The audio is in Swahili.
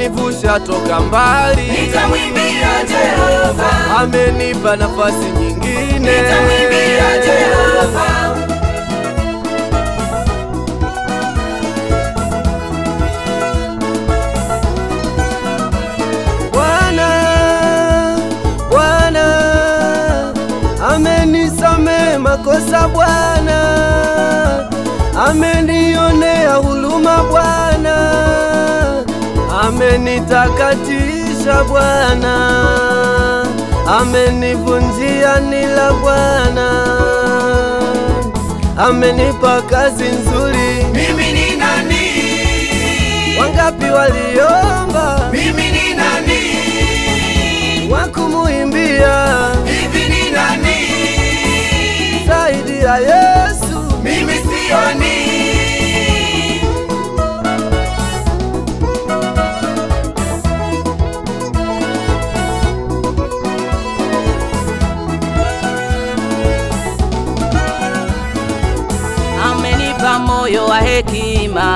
amenivusha toka mbali, nitamwimbia Jehova. amenipa nafasi nyingine, nitamwimbia Jehova. Amenisamehe makosa Bwana, amenionea huruma Bwana, amenitakatisha Bwana, amenivunjia nila Bwana, amenipa kazi nzuri. Mimi ni nani? Wangapi waliomba? Mimi ni nani? Wakumuimbia. Hivi ni nani zaidi ya Yesu? Mimi sioni. Amenipa moyo wa hekima,